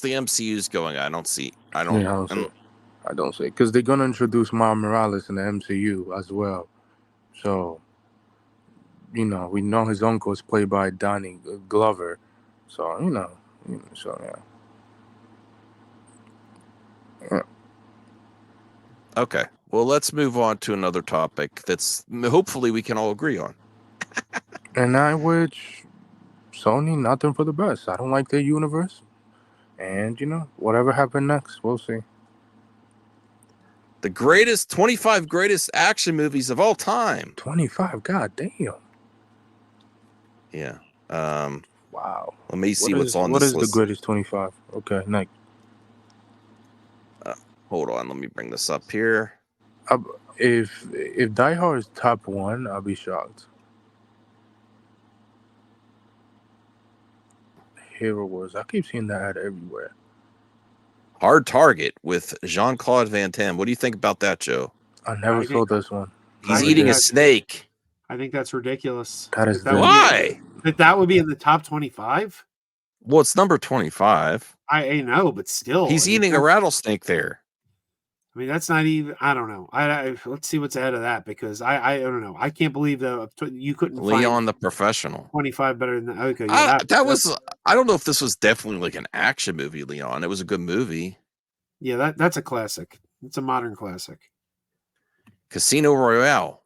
the MCU's going. I don't see. I Yeah, don't. I don't see because they're gonna introduce Miles Morales in the MCU as well. So we know his uncle is played by Donnie Glover. So yeah. Okay. Well, let's move on to another topic that's hopefully we can all agree on. And I wish Sony nothing for the best. I don't like their universe. And whatever happened next, we'll see. The greatest 25 greatest action movies of all time. 25, god damn. Yeah. Wow. Let me see what's on what this is list. the greatest 25? Okay, next. Hold on, let me bring this up here. If Die Hard is top 1, I'll be shocked. Hero Wars. I keep seeing that ad everywhere. Hard Target with Jean-Claude Van Damme. What do you think about that, Joe? I never saw this one. He's eating a snake. I think that's ridiculous. That is why? That would be in the top 25? Well, it's number 25. I know, but still. He's eating a rattlesnake there. I mean, that's not even. I don't know. Let's see what's ahead of that because I don't know. I can't believe that you couldn't Leon find the Professional 25 better than that. Okay, yeah, that was. I don't know if this was definitely like an action movie, Leon. It was a good movie. Yeah, that's a classic. It's a modern classic. Casino Royale.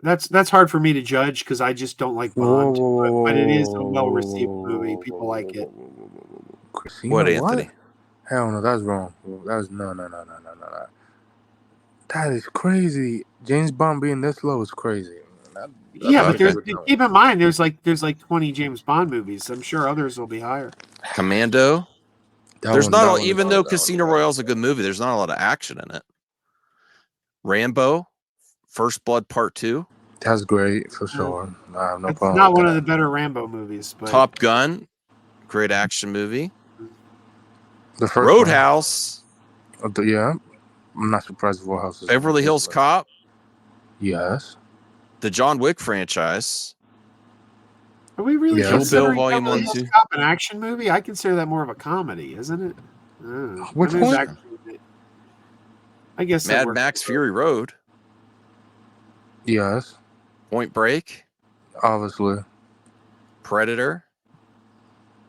That's hard for me to judge because I just don't like Bond. But it is a well-received movie. People like it. What, Anthony? Hell no, that's wrong. That's no. That is crazy. James Bond being this low is crazy. Yeah, but keep in mind there's like 20 James Bond movies. I'm sure others will be higher. Commando. Even though Casino Royale is a good movie, there's not a lot of action in it. Rambo, First Blood Part 2. That's great for sure. I have no problem. It's not one of the better Rambo movies, but Top Gun, great action movie. The first Roadhouse. Yeah, I'm not surprised. Roadhouse. Beverly Hills Cop. Yes. The John Wick franchise. Are we really considering Volume 1, 2? Cop an action movie? I consider that more of a comedy, isn't it? Which one? I guess Mad Max Fury Road. Yes. Point Break. Obviously. Predator.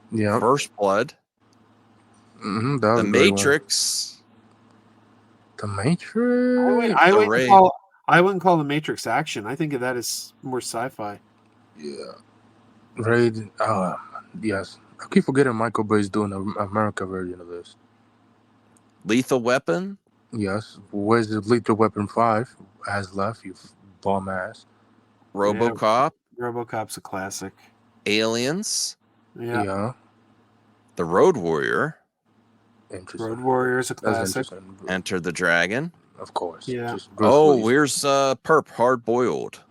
Yeah. First Blood. The Matrix. The Matrix. I wouldn't call the Matrix action. I think of that as more sci-fi. Yeah. Raid. Yes. I keep forgetting Michael Bay's doing an America version of this. Lethal Weapon. Yes. Where's the Lethal Weapon 5? Has left, you bum ass. RoboCop. Yeah, RoboCop's a classic. Aliens. Yeah. The Road Warrior. Interesting. Road Warrior is a classic. Enter the Dragon. Of course. Yeah. Here's Perp Hard Boiled.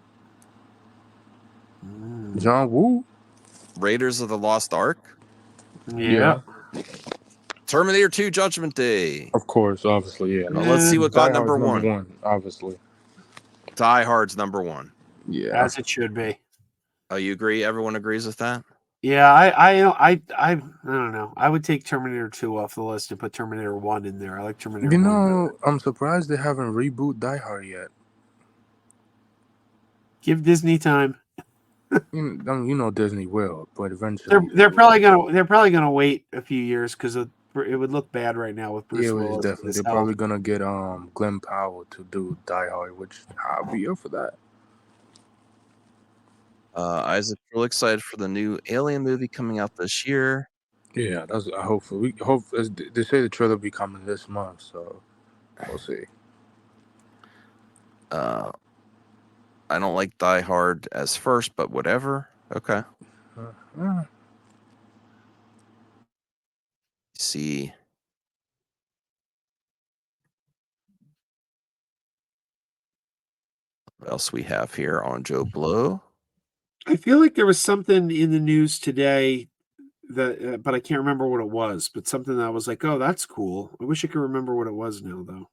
John Woo. Raiders of the Lost Ark. Yeah. Terminator 2 Judgment Day. Of course, obviously, yeah. Now, let's see what got number one. Obviously. Die Hard's number 1. Yeah. As it should be. Oh, you agree? Everyone agrees with that? Yeah, I don't know. I would take Terminator 2 off the list and put Terminator 1 in there. I like Terminator 1 better. I'm surprised they haven't rebooted Die Hard yet. Give Disney time. Disney will, but eventually they're probably gonna wait a few years because it would look bad right now with Bruce Willis. Definitely. They're probably gonna get Glenn Powell to do Die Hard, which I'll be here for that. Isaac's really excited for the new Alien movie coming out this year. Yeah, that's hopefully. They say the trailer will be coming this month, so we'll see. I don't like Die Hard as first, but whatever. Okay. See. What else we have here on Joe Blow? I feel like there was something in the news today that, but I can't remember what it was. But something that I was like, "Oh, that's cool." I wish I could remember what it was now, though.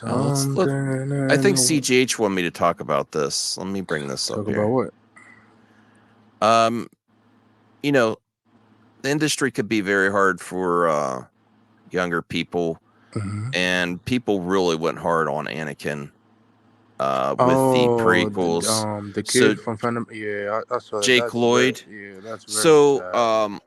I think CGH wanted me to talk about this. Let me bring this up here. Talk about what? You know, the industry could be very hard for younger people, and people really went hard on Anakin with the prequels. The So kid from Phantom. Yeah, I saw that. Jake That's Lloyd. that's very So sad.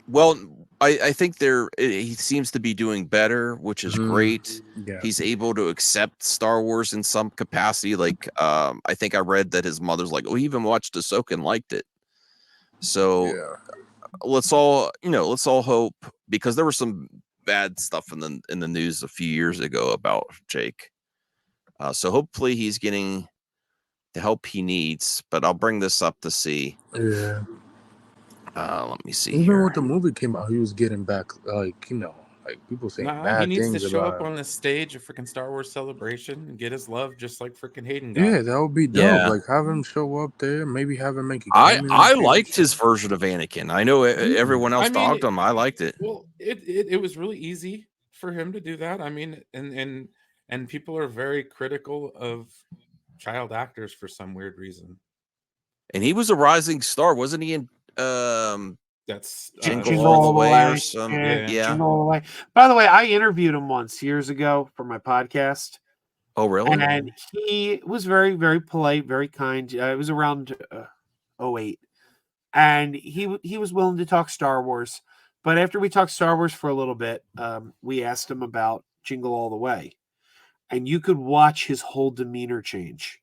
well, I think he seems to be doing better, which is great. Yeah. He's able to accept Star Wars in some capacity. Like I think I read that his mother's like, oh, he even watched Ahsoka and liked it. So let's all hope, because there was some bad stuff in the news a few years ago about Jake. So hopefully he's getting the help he needs. But I'll bring this up to see. Yeah. Let me see. Even here. when the movie came out, he was getting back, like, like people saying Nah, he bad needs to things show about up him. on the stage of freaking Star Wars Celebration and get his love just like freaking Hayden got. Yeah, that would be dope. Yeah. Like, have him show up there. Maybe have him make a I cameo. liked his version of Anakin. I know everyone else dogged him. I liked it. Well, it was really easy for him to do that. I mean, and people are very critical of child actors for some weird reason. And he was a rising star, wasn't he? In That's Jingle All the Way or something. Yeah. Yeah. Jingle All the Way. By the way, I interviewed him once years ago for my podcast. Oh, really? And he was very, very polite, very kind. It was around 08. And he was willing to talk Star Wars. But after we talked Star Wars for a little bit, we asked him about Jingle All the Way. And you could watch his whole demeanor change.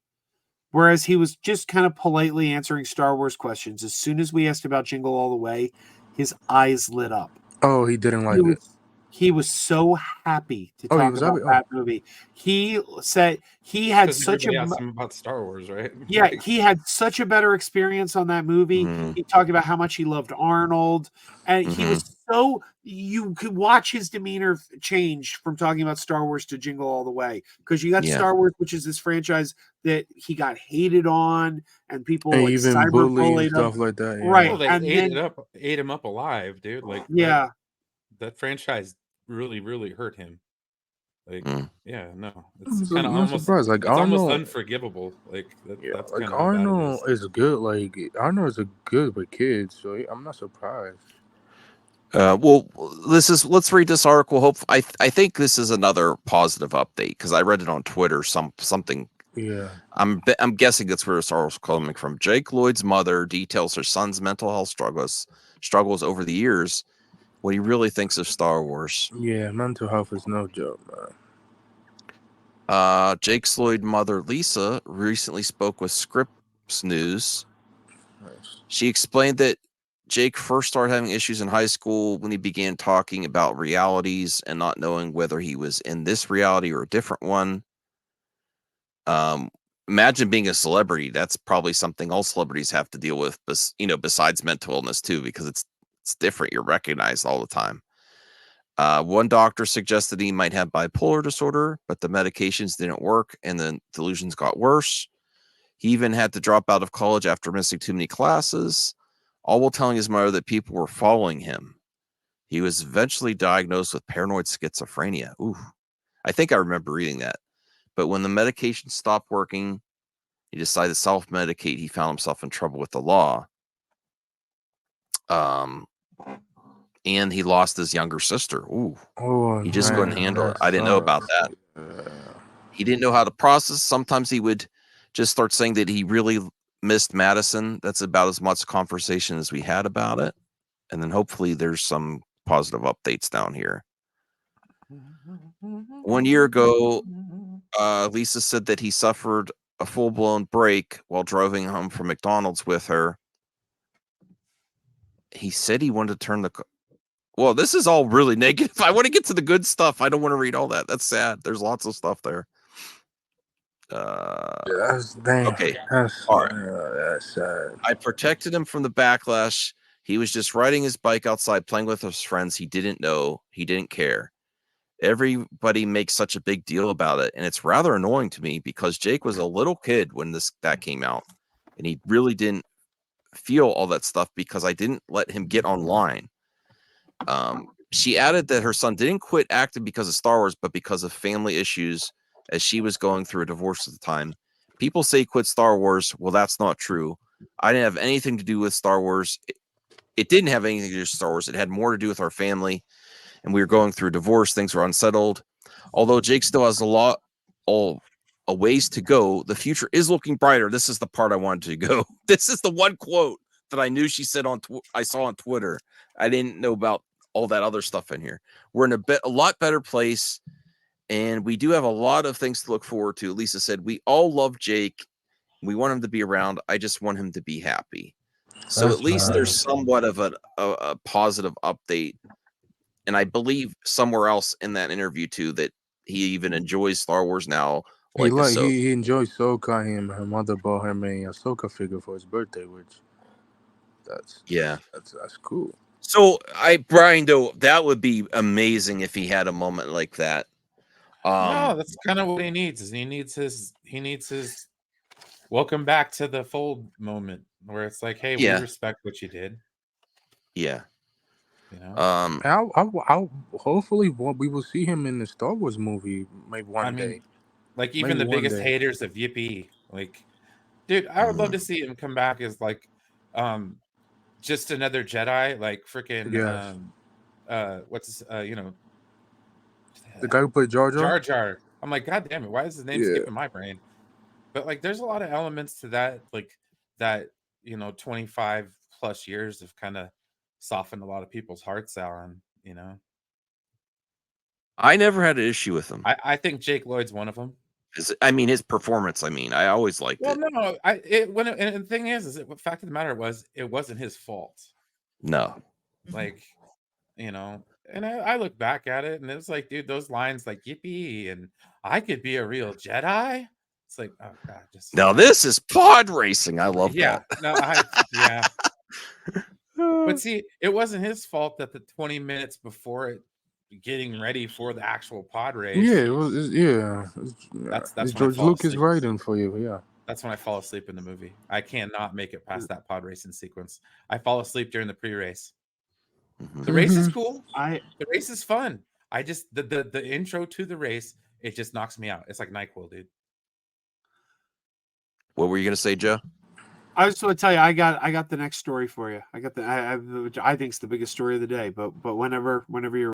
Whereas he was just kind of politely answering Star Wars questions. As soon as we asked about Jingle All the Way, his eyes lit up. Oh, he didn't like it. He was so happy to talk about that movie. He said he had such asked him about Star Wars, right? Yeah, he had such a better experience on that movie. He talked about how much he loved Arnold, and he was so, you could watch his demeanor change from talking about Star Wars to Jingle All the Way, because you got Star Wars, which is this franchise that he got hated on, and people and like even bullied stuff like that. Yeah. Right, well, they ate him up alive, dude. Like, yeah, that franchise really, really hurt him. Like, yeah, no, it's kind of almost surprised. Like, Arnold, almost unforgivable. Like, that's like Arnold is good. Like, Arnold is good with kids, so I'm not surprised. Well, let's read this article. I think this is another positive update, because I read it on Twitter. Something. Yeah. I'm guessing that's where this article's coming from. Jake Lloyd's mother details her son's mental health struggles over the years. What he really thinks of Star Wars. Yeah, mental health is no joke, man. Jake Lloyd's mother, Lisa, recently spoke with Scripps News. Nice. She explained that Jake first started having issues in high school when he began talking about realities and not knowing whether he was in this reality or a different one. Imagine being a celebrity. That's probably something all celebrities have to deal with, besides mental illness too, because it's different. You're recognized all the time. One doctor suggested he might have bipolar disorder, but the medications didn't work and the delusions got worse. He even had to drop out of college after missing too many classes, all while telling his mother that people were following him. He was eventually diagnosed with paranoid schizophrenia. Ooh, I think I remember reading that. But when the medication stopped working, he decided to self-medicate. He found himself in trouble with the law. And he lost his younger sister. Ooh. Oh, he just couldn't handle it. I didn't know about that. He didn't know how to process. Sometimes he would just start saying that he really missed Madison. That's about as much conversation as we had about it. And then hopefully there's some positive updates down here. 1 year ago, Lisa said that he suffered a full-blown break while driving home from McDonald's with her. He said he wanted to turn the... Well, this is all really negative. I want to get to the good stuff. I don't want to read all that. That's sad. There's lots of stuff there. That's damn. Okay. That's, all right. That's sad. I protected him from the backlash. He was just riding his bike outside, playing with his friends. He didn't know. He didn't care. Everybody makes such a big deal about it, and it's rather annoying to me because Jake was a little kid when that came out, and he really didn't feel all that stuff because I didn't let him get online. She added that her son didn't quit acting because of Star Wars, but because of family issues, as she was going through a divorce at the time. People say he quit Star Wars. Well, that's not true. I didn't have anything to do with Star Wars. It didn't have anything to do with Star Wars. It had more to do with our family, and we were going through a divorce. Things were unsettled. Although Jake still has a ways to go, the future is looking brighter. This is the part I wanted to go. This is the one quote that I knew she said I saw on Twitter. I didn't know about all that other stuff in here. We're in a lot better place, and we do have a lot of things to look forward to. Lisa said, we all love Jake. We want him to be around. I just want him to be happy. So That's at least nice. there's somewhat of a positive update. And I believe somewhere else in that interview too that he even enjoys Star Wars now. He enjoys Ahsoka. Her mother bought him a Ahsoka figure for his birthday, which that's cool. So Brian, though, that would be amazing if he had a moment like that. No, that's kind of what he needs. Is he needs his welcome back to the fold moment where it's like, hey, we respect what you did. Yeah. You know. I'll hopefully we will see him in the Star Wars movie maybe one day. Like even the biggest haters of Yippee, like, dude, I would love to see him come back as like, just another Jedi, like freaking, what's the guy who played Jar Jar? Jar Jar. I'm like, God damn it, why is his name skipping my brain? But like, there's a lot of elements to that, like that, 25 plus years have kind of softened a lot of people's hearts out, and I never had an issue with him. I think Jake Lloyd's one of them. His performance. I always liked it. Well, no, and the thing is the fact of the matter was, it wasn't his fault. No, like, and I look back at it, and it's like, dude, those lines like "Yippee" and "I could be a real Jedi." It's like, oh god, now this is pod racing. I love that. But see, it wasn't his fault that the 20 minutes before it, getting ready for the actual pod race. Yeah, it was. That's George Lucas writing for you. Yeah, that's when I fall asleep in the movie. I cannot make it past that pod racing sequence. I fall asleep during the pre-race. The race is cool. The race is fun. I just the intro to the race, it just knocks me out. It's like NyQuil, dude. What were you gonna say, Joe? I was going to tell you, I got the next story for you. I got I think it's the biggest story of the day. But whenever you're